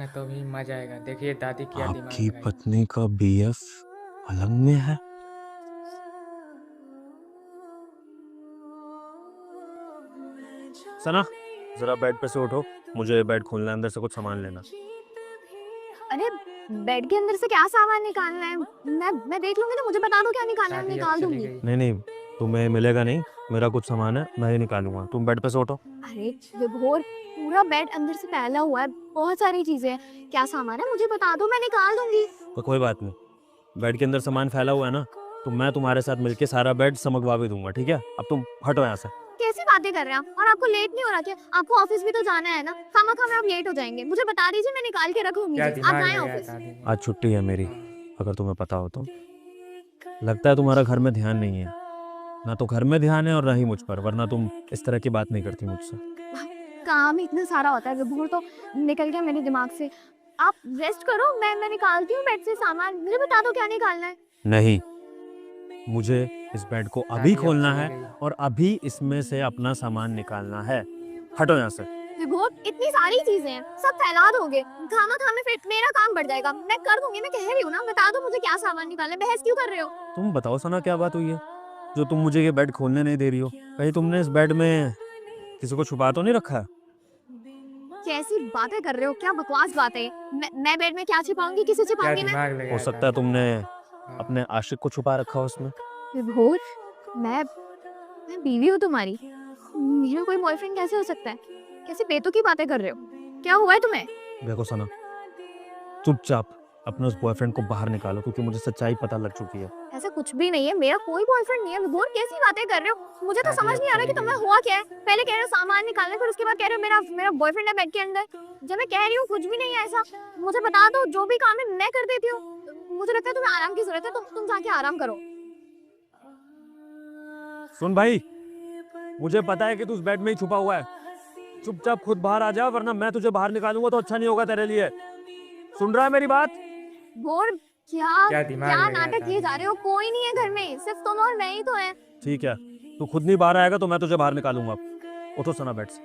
ना तो भी मजा आएगा। देखिए दादी क्या दिमाग आपकी लगाई। पत्नी का बीएफ पलंग में है? सना, जरा बेड पे से उठो, मुझे बेड खोलना है, अंदर से कुछ सामान लेना। अरे बेड के अंदर से क्या सामान निकालना है? मैं देख लूंगी ना, मुझे बता दो क्या निकालना है, मैं दादी अब निकाल चली दूंगी। गई। नहीं, तुम्हें मिलेगा नहीं, मेरा कुछ सामान है, मैं ही निकालूंगा। तुम बेड पे से उठो। अरे विभोर, पूरा बेड अंदर से फैला हुआ है, बहुत सारी चीजें हैं, क्या सामान है मुझे बता दो, मैं निकाल दूंगी। तो कोई बात नहीं, बेड के अंदर सामान फैला हुआ है ना, तो मैं तुम्हारे साथ मिलके सारा बेड समगवा भी दूंगा, ठीक है? अब तुम हटो यहाँ से। कैसी बातें कर रहे हैं आप? और आपको लेट नहीं हो रहा क्या? आपको ऑफिस भी तो जाना है ना, खामा में आप लेट हो जाएंगे। मुझे बता दीजिए, मैं निकाल के रखूंगी। क्या आप दिमाग जाएं लगाया ऑफिस। दादी ने। आज छुट्टी है मेरी, अगर तुम्हें पता हो तो। लगता है तुम्हारा घर में ध्यान नहीं है, ना तो घर में ध्यान है और ना ही मुझ पर, वरना तुम इस तरह की बात नहीं करती मुझसे। काम ही इतना सारा होता है विभोर, तो निकल गया मेरे दिमाग से। आप रेस्ट करो, मैं निकालती हूँ बेड से सामान। मुझे बता दो क्या निकालना है। नहीं, मुझे इस बेड को अभी दादी अब खोलना चली है गई। और अभी इसमें से अपना सामान निकालना है। हटो यहाँ से। विभोर, इतनी सारी चीजें हैं, सब फैला दोगे, खामा में फिर मेरा काम बढ़ जाएगा। मैं कर दूंगी, मैं कह रही हूँ ना, बता दो मुझे क्या सामान निकालना है। बहस क्यों कर रहे हो? तुम बताओ सना, क्या बात हुई है जो तुम मुझे ये बेड खोलने नहीं दे रही हो? कहीं तुमने इस बेड में किसी को छुपा तो नहीं रखा है? कैसी बातें कर रहे हो, क्या बकवास बात है। मैं बेड में क्या छिपाऊंगी, किसे क्या छिपाऊंगी मैं? दिमाग हो लगाया सकता है दादी। तुमने हाँ। अपने आशिक को छुपा रखा हो उसमें। विभोर, मैं बीवी हूँ तुम्हारी, मेरा कोई बॉयफ्रेंड कैसे हो सकता है? कैसी बेतुकी बातें कर रहे हो? क्या हुआ है तुम्हें? देखो सना, चुपचाप अपने उस बॉयफ्रेंड को बाहर निकालो, क्योंकि मुझे सच्चाई पता लग चुकी है। ऐसा कुछ भी नहीं है, मेरा कोई बॉयफ्रेंड नहीं है। विभोर, कैसी बातें कर रहे हो? मुझे तो दादी समझ अब नहीं आ रहा कि चली तुम्हें गई। हुआ क्या है। पहले कह रहे हो सामान निकालने, फिर उसके बाद कह रहे हो मेरा मेरा बॉयफ्रेंड है बेड के अंदर। जब मैं कह रही हूँ कुछ भी नहीं है ऐसा, मुझे बता दो, जो भी काम है मैं कर देती हूँ। मुझे लगता है तुम्हें आराम की जरूरत है, तुम जाके आराम करो। सुन भाई, मुझे पता है कि तू उस बेड में ही छुपा हुआ है। चुपचाप खुद बाहर आ जा, वरना मैं तुझे बाहर निकालूंगा तो अच्छा नहीं होगा तेरे लिए। सुन रहा है मेरी बात? विभोर, क्या दिमाग क्या लगाया नाटक किए दादी जा ने। रहे हो? कोई नहीं है घर में, सिर्फ तुम और मैं ही तो है। ठीक है, तू खुद नहीं बाहर आएगा तो मैं तुझे बाहर निकालूंगा। उठो सना बेड से।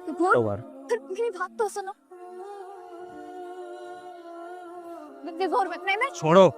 विभोर, उठो बाहर। फिर मेरी बात तो सुनो। विभोर, मैं छोड़ो।